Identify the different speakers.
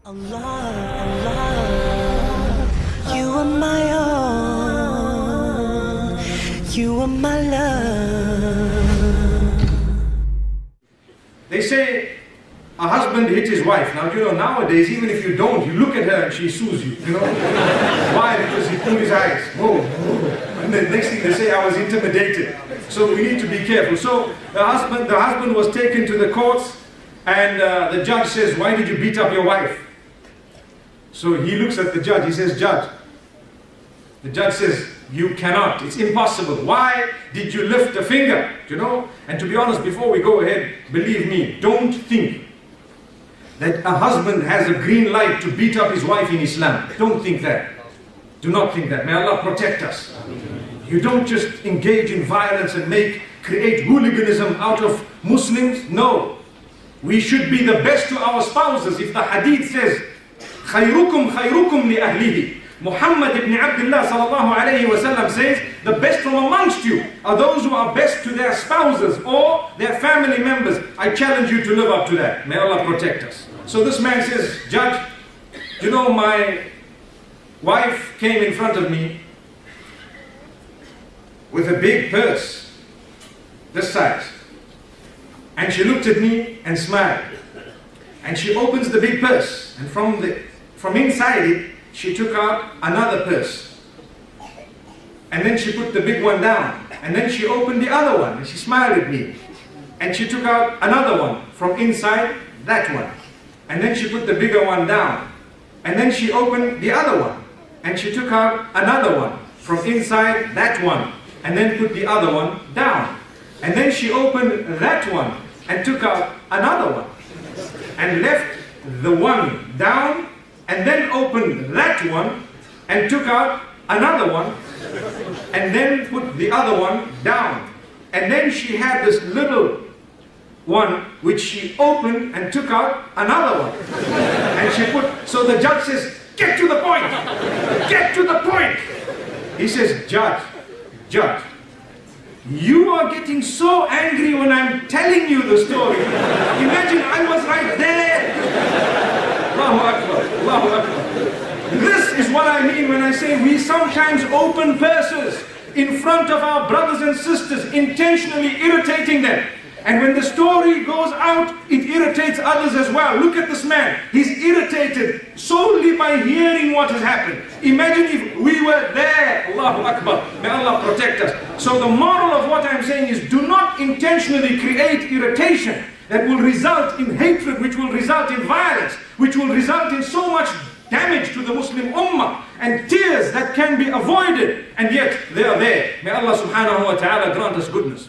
Speaker 1: Allah, Allah, you are my all, you are my love.
Speaker 2: They say a husband hit his wife. Now, nowadays, even if you don't, you look at her and she sues you, Why? Because he pulled his eyes. Oh. And the next thing they say, I was intimidated. So we need to be careful. So the husband was taken to the courts, and the judge says, why did you beat up your wife? So he looks at the judge, he says, Judge. The judge says, you cannot, it's impossible. Why did you lift a finger? And to be honest, before we go ahead, believe me, don't think that a husband has a green light to beat up his wife in Islam. Don't think that. Do not think that. May Allah protect us. You don't just engage in violence and create hooliganism out of Muslims. No. We should be the best to our spouses. If the hadith says, خَيْرُكُمْ خَيْرُكُمْ لِأَهْلِهِ, Muhammad ibn Abdullah sallallahu alayhi wa sallam says, the best from amongst you are those who are best to their spouses or their family members. I challenge you to live up to that. May Allah protect us. So this man says, Judge, my wife came in front of me with a big purse, this size. And she looked at me and smiled. And she opens the big purse. And from inside it, she took out another purse. And then she put the big one down. And then she opened the other one. And she smiled at me. And she took out another one from inside that one. And then she put the bigger one down. And then she opened the other one. And she took out another one from inside that one. And then put the other one down. And then she opened that one and took out another one. And left the one down. And then opened that one and took out another one. And then put the other one down. And then she had this little one which she opened and took out another one. And she put, so the judge says, get to the point! Get to the point! He says, Judge, you are getting so angry when I'm telling you the story. Imagine I was right there. Allahu Akbar, Allahu Akbar. This is what I mean when I say we sometimes open purses in front of our brothers and sisters, intentionally irritating them. And when the story goes out, it irritates others as well. Look at this man. He's irritated solely by hearing what has happened. Imagine if we were there. Allahu Akbar. May Allah protect us. So the moral of what I'm saying is, do not intentionally create irritation that will result in hatred, which will result in violence, which will result in so much damage to the Muslim Ummah, and tears that can be avoided, and yet they are there. May Allah subhanahu wa ta'ala grant us goodness.